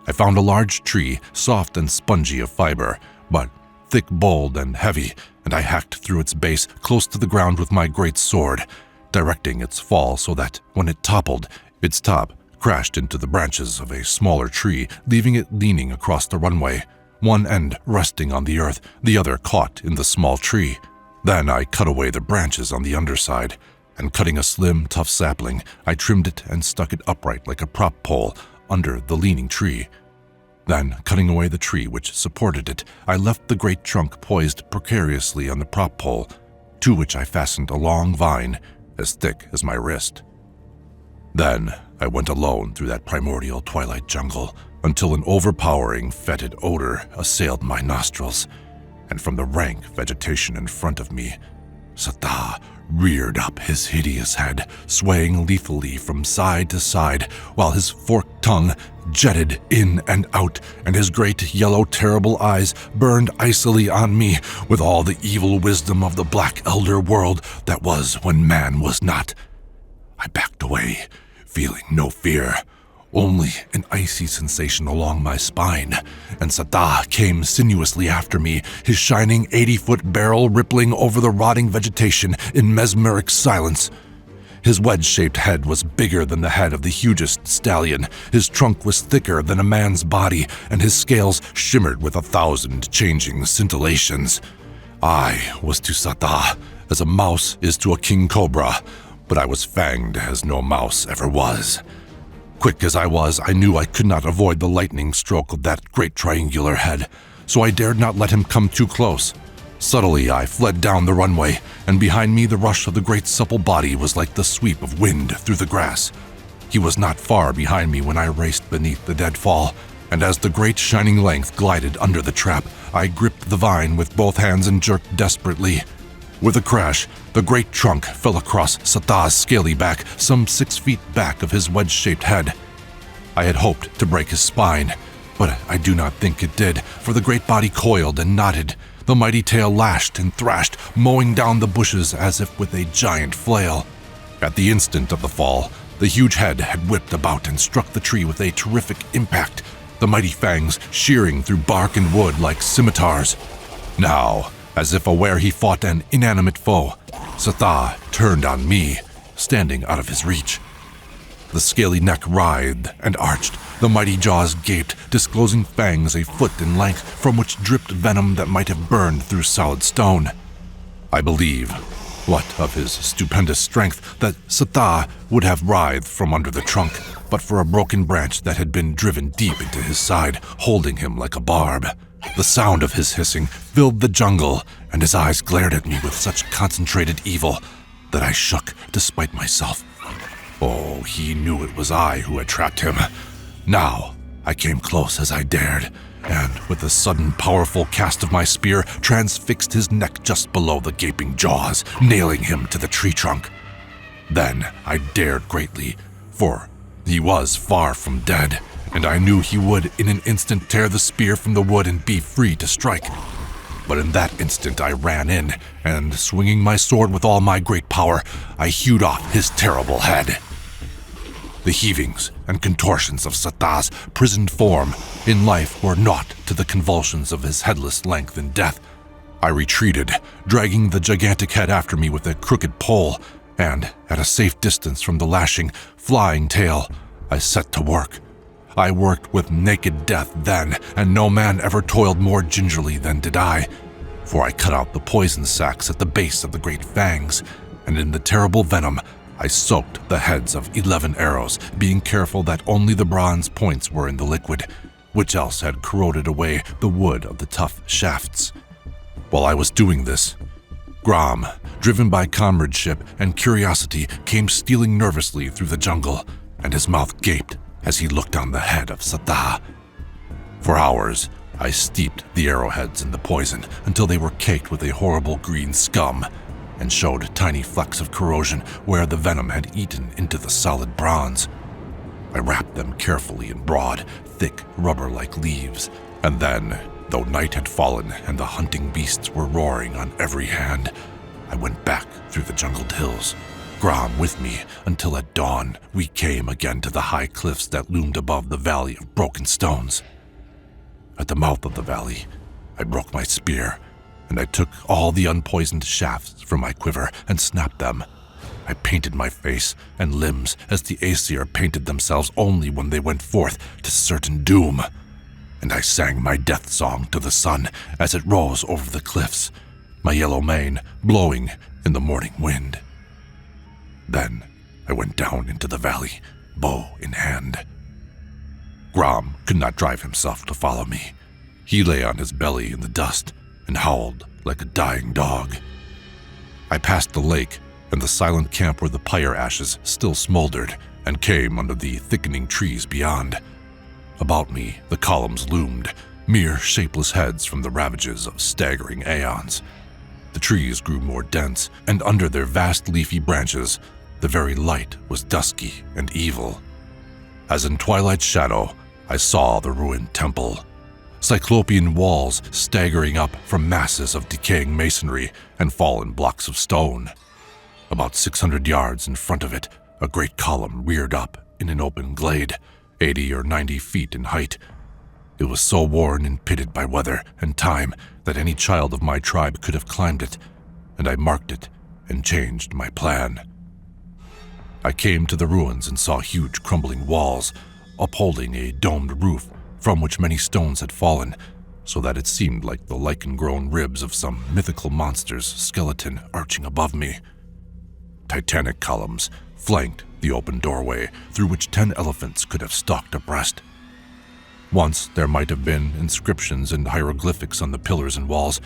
I found a large tree, soft and spongy of fiber, but thick, bold, and heavy, and I hacked through its base close to the ground with my great sword, directing its fall so that, when it toppled, its top crashed into the branches of a smaller tree, leaving it leaning across the runway, one end resting on the earth, the other caught in the small tree. Then I cut away the branches on the underside, and cutting a slim, tough sapling, I trimmed it and stuck it upright like a prop pole under the leaning tree. Then, cutting away the tree which supported it, I left the great trunk poised precariously on the prop pole, to which I fastened a long vine as thick as my wrist. Then I went alone through that primordial twilight jungle until an overpowering, fetid odor assailed my nostrils, and from the rank vegetation in front of me, Sata reared up his hideous head, swaying lethally from side to side, while his forked tongue jetted in and out, and his great yellow terrible eyes burned icily on me with all the evil wisdom of the black elder world that was when man was not. I backed away, feeling no fear, only an icy sensation along my spine, and Sata came sinuously after me, his shining 80-foot barrel rippling over the rotting vegetation in mesmeric silence. His wedge-shaped head was bigger than the head of the hugest stallion, his trunk was thicker than a man's body, and his scales shimmered with 1,000 changing scintillations. I was to Sata as a mouse is to a king cobra, but I was fanged as no mouse ever was. Quick as I was, I knew I could not avoid the lightning stroke of that great triangular head, so I dared not let him come too close. Subtly, I fled down the runway, and behind me the rush of the great supple body was like the sweep of wind through the grass. He was not far behind me when I raced beneath the deadfall, and as the great shining length glided under the trap, I gripped the vine with both hands and jerked desperately. With a crash, the great trunk fell across Sata's scaly back, some 6 feet back of his wedge-shaped head. I had hoped to break his spine, but I do not think it did, for the great body coiled and knotted. The mighty tail lashed and thrashed, mowing down the bushes as if with a giant flail. At the instant of the fall, the huge head had whipped about and struck the tree with a terrific impact, the mighty fangs shearing through bark and wood like scimitars. Now, as if aware he fought an inanimate foe, Sata turned on me, standing out of his reach. The scaly neck writhed and arched, the mighty jaws gaped, disclosing fangs a foot in length from which dripped venom that might have burned through solid stone. I believe, what of his stupendous strength, that Sata would have writhed from under the trunk, but for a broken branch that had been driven deep into his side, holding him like a barb. The sound of his hissing filled the jungle, and his eyes glared at me with such concentrated evil that I shook despite myself. Oh, he knew it was I who had trapped him. Now, I came close as I dared, and with a sudden powerful cast of my spear, transfixed his neck just below the gaping jaws, nailing him to the tree trunk. Then I dared greatly, for he was far from dead, and I knew he would in an instant tear the spear from the wood and be free to strike. But in that instant I ran in, and swinging my sword with all my great power, I hewed off his terrible head. The heavings and contortions of Sata's prisoned form in life were naught to the convulsions of his headless length in death. I retreated, dragging the gigantic head after me with a crooked pole, and, at a safe distance from the lashing, flying tail, I set to work. I worked with naked death then, and no man ever toiled more gingerly than did I, for I cut out the poison sacs at the base of the great fangs, and in the terrible venom I soaked the heads of 11 arrows, being careful that only the bronze points were in the liquid, which else had corroded away the wood of the tough shafts. While I was doing this, Grom, driven by comradeship and curiosity, came stealing nervously through the jungle, and his mouth gaped as he looked on the head of Sata. For hours, I steeped the arrowheads in the poison until they were caked with a horrible green scum, and showed tiny flecks of corrosion where the venom had eaten into the solid bronze. I wrapped them carefully in broad, thick, rubber-like leaves, and then, though night had fallen and the hunting beasts were roaring on every hand, I went back through the jungled hills, Grom with me, until at dawn we came again to the high cliffs that loomed above the valley of broken stones. At the mouth of the valley, I broke my spear, and I took all the unpoisoned shafts from my quiver and snapped them. I painted my face and limbs as the Aesir painted themselves only when they went forth to certain doom, and I sang my death song to the sun as it rose over the cliffs, my yellow mane blowing in the morning wind. Then I went down into the valley, bow in hand. Grom could not drive himself to follow me. He lay on his belly in the dust and howled like a dying dog. I passed the lake and the silent camp where the pyre ashes still smoldered, and came under the thickening trees beyond. About me, the columns loomed, mere shapeless heads from the ravages of staggering aeons. The trees grew more dense, and under their vast leafy branches, the very light was dusky and evil. As in twilight shadow, I saw the ruined temple, cyclopean walls staggering up from masses of decaying masonry and fallen blocks of stone. About 600 yards in front of it, a great column reared up in an open glade, 80 or 90 feet in height. It was so worn and pitted by weather and time that any child of my tribe could have climbed it, and I marked it and changed my plan. I came to the ruins and saw huge crumbling walls, upholding a domed roof from which many stones had fallen, so that it seemed like the lichen-grown ribs of some mythical monster's skeleton arching above me. Titanic columns flanked the open doorway through which 10 elephants could have stalked abreast. Once there might have been inscriptions and hieroglyphics on the pillars and walls,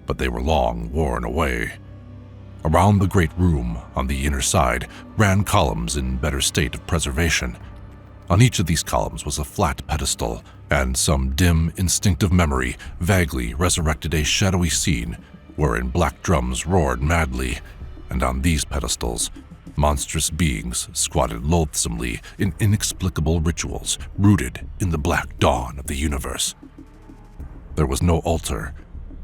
but they were long worn away. Around the great room on the inner side ran columns in better state of preservation. On each of these columns was a flat pedestal, and some dim, instinctive memory vaguely resurrected a shadowy scene wherein black drums roared madly, and on these pedestals, monstrous beings squatted loathsomely in inexplicable rituals rooted in the black dawn of the universe. There was no altar,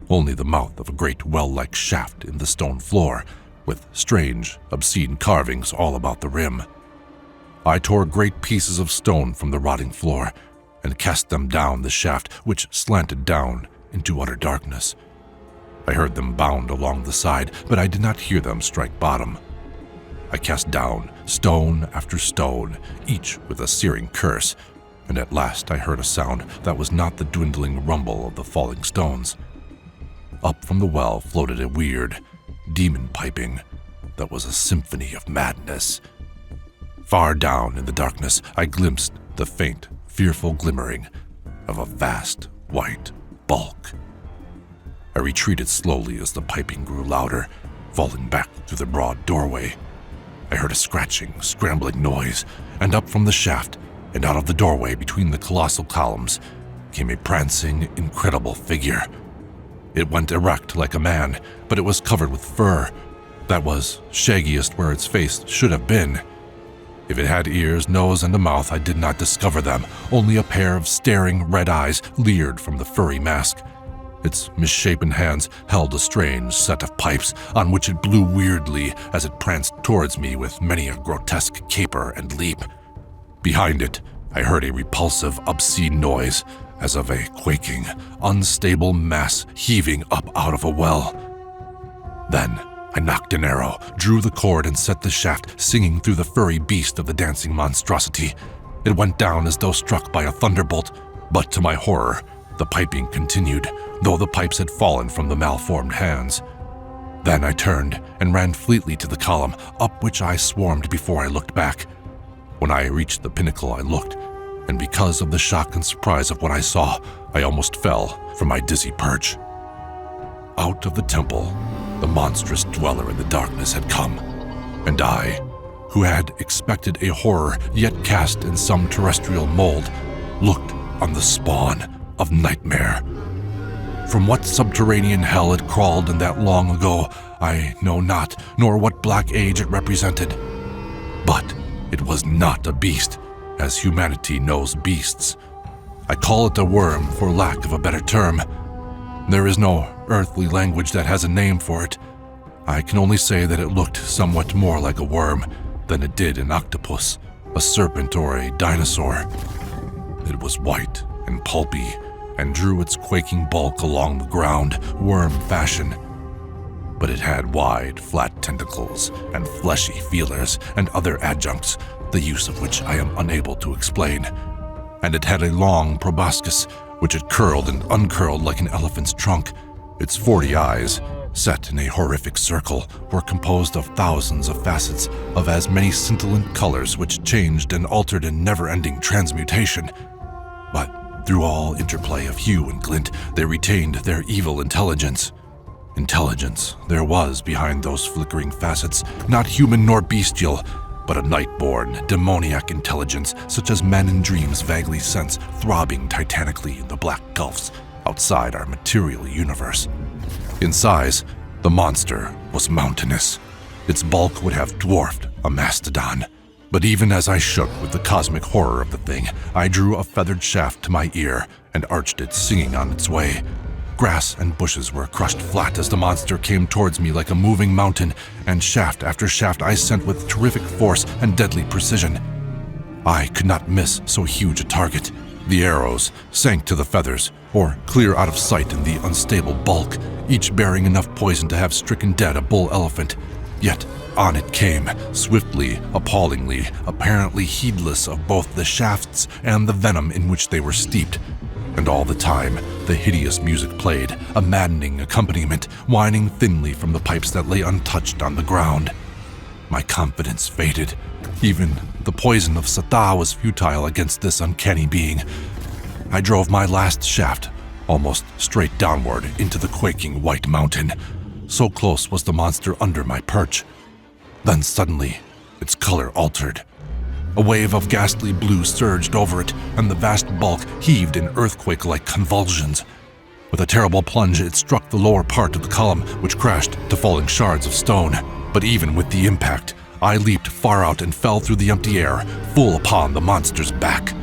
only the mouth of a great well-like shaft in the stone floor, with strange, obscene carvings all about the rim. I tore great pieces of stone from the rotting floor and cast them down the shaft, which slanted down into utter darkness. I heard them bound along the side, but I did not hear them strike bottom. I cast down stone after stone, each with a searing curse, and at last I heard a sound that was not the dwindling rumble of the falling stones. Up from the well floated a weird, demon piping that was a symphony of madness. Far down in the darkness, I glimpsed the faint, fearful glimmering of a vast, white bulk. I retreated slowly as the piping grew louder, falling back through the broad doorway. I heard a scratching, scrambling noise, and up from the shaft, and out of the doorway between the colossal columns came a prancing, incredible figure. It went erect like a man, but it was covered with fur that was shaggiest where its face should have been. If it had ears, nose, and a mouth, I did not discover them. Only a pair of staring red eyes leered from the furry mask. Its misshapen hands held a strange set of pipes on which it blew weirdly as it pranced towards me with many a grotesque caper and leap. Behind it, I heard a repulsive, obscene noise, as of a quaking, unstable mass heaving up out of a well. Then I knocked an arrow, drew the cord, and set the shaft singing through the furry beast of the dancing monstrosity. It went down as though struck by a thunderbolt, but to my horror, the piping continued, though the pipes had fallen from the malformed hands. Then I turned and ran fleetly to the column, up which I swarmed before I looked back. When I reached the pinnacle, I looked, and because of the shock and surprise of what I saw, I almost fell from my dizzy perch. Out of the temple, the monstrous dweller in the darkness had come, and I, who had expected a horror yet cast in some terrestrial mold, looked on the spawn of nightmare. From what subterranean hell it crawled in that long ago, I know not, nor what black age it represented. But it was not a beast, as humanity knows beasts. I call it a worm for lack of a better term. There is no earthly language that has a name for it. I can only say that it looked somewhat more like a worm than it did an octopus, a serpent, or a dinosaur. It was white and pulpy, and drew its quaking bulk along the ground, worm fashion. But it had wide, flat tentacles and fleshy feelers and other adjuncts, the use of which I am unable to explain. And it had a long proboscis, which it curled and uncurled like an elephant's trunk. Its 40 eyes, set in a horrific circle, were composed of thousands of facets of as many scintillant colors which changed and altered in never-ending transmutation. But through all interplay of hue and glint, they retained their evil intelligence. Intelligence there was behind those flickering facets, not human nor bestial, but a night-born, demoniac intelligence such as men in dreams vaguely sense throbbing titanically in the black gulfs outside our material universe. In size, the monster was mountainous. Its bulk would have dwarfed a mastodon. But even as I shook with the cosmic horror of the thing, I drew a feathered shaft to my ear and arched it, singing on its way. Grass and bushes were crushed flat as the monster came towards me like a moving mountain, and shaft after shaft I sent with terrific force and deadly precision. I could not miss so huge a target. The arrows sank to the feathers, or clear out of sight in the unstable bulk, each bearing enough poison to have stricken dead a bull elephant. Yet on it came, swiftly, appallingly, apparently heedless of both the shafts and the venom in which they were steeped. And all the time, the hideous music played, a maddening accompaniment, whining thinly from the pipes that lay untouched on the ground. My confidence faded. Even the poison of Sata was futile against this uncanny being. I drove my last shaft, almost straight downward into the quaking white mountain. So close was the monster under my perch. Then suddenly, its color altered. A wave of ghastly blue surged over it, and the vast bulk heaved in earthquake-like convulsions. With a terrible plunge, it struck the lower part of the column, which crashed to falling shards of stone. But even with the impact, I leaped far out and fell through the empty air, full upon the monster's back.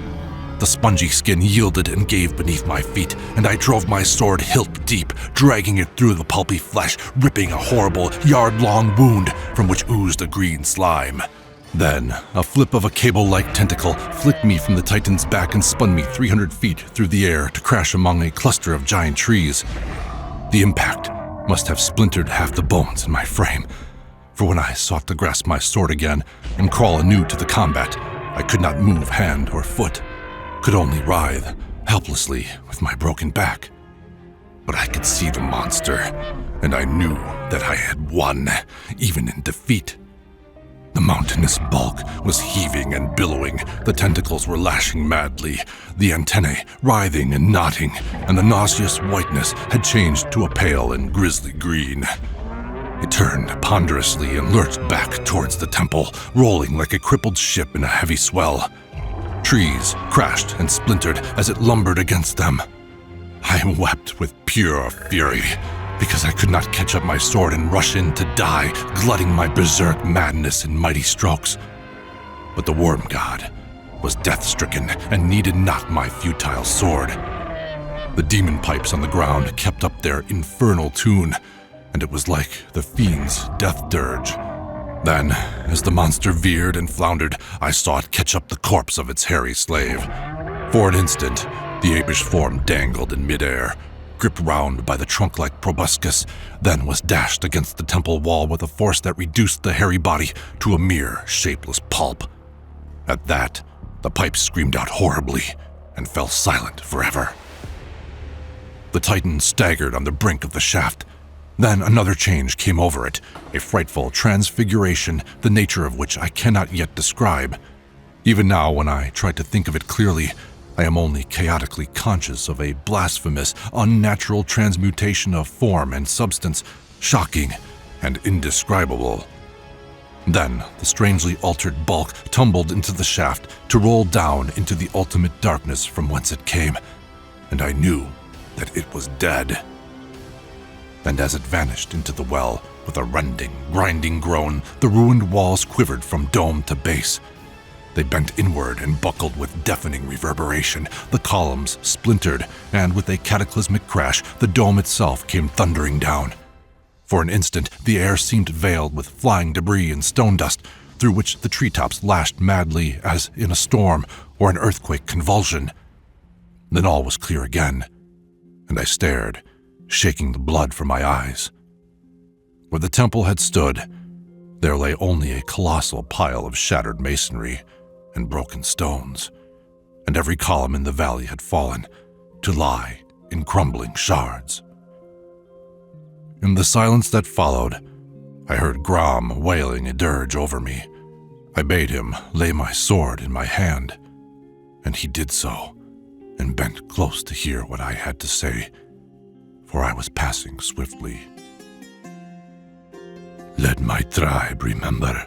The spongy skin yielded and gave beneath my feet, and I drove my sword hilt deep, dragging it through the pulpy flesh, ripping a horrible, yard-long wound from which oozed a green slime. Then, a flip of a cable-like tentacle flicked me from the Titan's back and spun me 300 feet through the air to crash among a cluster of giant trees. The impact must have splintered half the bones in my frame, for when I sought to grasp my sword again and crawl anew to the combat, I could not move hand or foot, could only writhe helplessly with my broken back. But I could see the monster, and I knew that I had won, even in defeat. The mountainous bulk was heaving and billowing, the tentacles were lashing madly, the antennae writhing and knotting, and the nauseous whiteness had changed to a pale and grisly green. It turned ponderously and lurched back towards the temple, rolling like a crippled ship in a heavy swell. Trees crashed and splintered as it lumbered against them. I wept with pure fury because I could not catch up my sword and rush in to die, glutting my berserk madness in mighty strokes. But the worm god was death-stricken and needed not my futile sword. The demon pipes on the ground kept up their infernal tune, and it was like the fiend's death dirge. Then, as the monster veered and floundered, I saw it catch up the corpse of its hairy slave. For an instant, the apish form dangled in midair, gripped round by the trunk-like proboscis, then was dashed against the temple wall with a force that reduced the hairy body to a mere shapeless pulp. At that, the pipes screamed out horribly and fell silent forever. The titan staggered on the brink of the shaft. Then another change came over it, a frightful transfiguration, the nature of which I cannot yet describe. Even now, when I try to think of it clearly, I am only chaotically conscious of a blasphemous, unnatural transmutation of form and substance, shocking and indescribable. Then the strangely altered bulk tumbled into the shaft to roll down into the ultimate darkness from whence it came, and I knew that it was dead. And as it vanished into the well with a rending, grinding groan, the ruined walls quivered from dome to base. They bent inward and buckled with deafening reverberation. The columns splintered, and with a cataclysmic crash, the dome itself came thundering down. For an instant, the air seemed veiled with flying debris and stone dust, through which the treetops lashed madly as in a storm or an earthquake convulsion. Then all was clear again, and I stared, shaking the blood from my eyes. Where the temple had stood, there lay only a colossal pile of shattered masonry and broken stones, and every column in the valley had fallen to lie in crumbling shards. In the silence that followed, I heard Grom wailing a dirge over me. I bade him lay my sword in my hand, and he did so, and bent close to hear what I had to say, for I was passing swiftly. "Let my tribe remember,"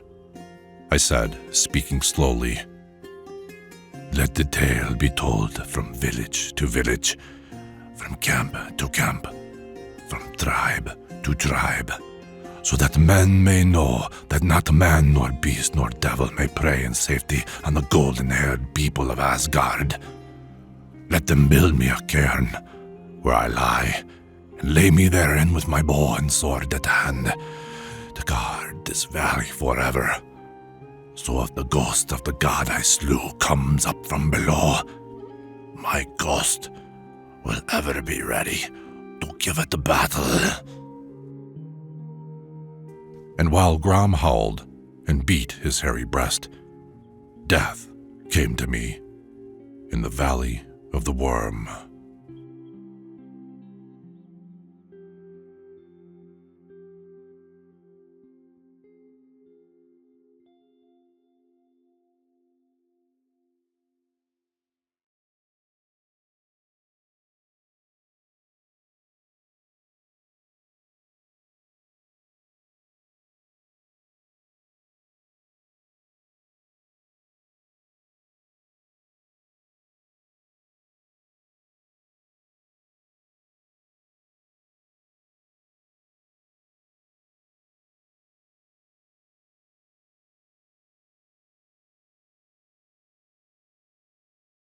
I said, speaking slowly. "Let the tale be told from village to village, from camp to camp, from tribe to tribe, so that men may know that not man nor beast nor devil may prey in safety on the golden-haired people of Asgard. Let them build me a cairn where I lie, and lay me therein with my bow and sword at hand, to guard this valley forever. So if the ghost of the god I slew comes up from below, my ghost will ever be ready to give it the battle." And while Grom howled and beat his hairy breast, death came to me in the valley of the worm.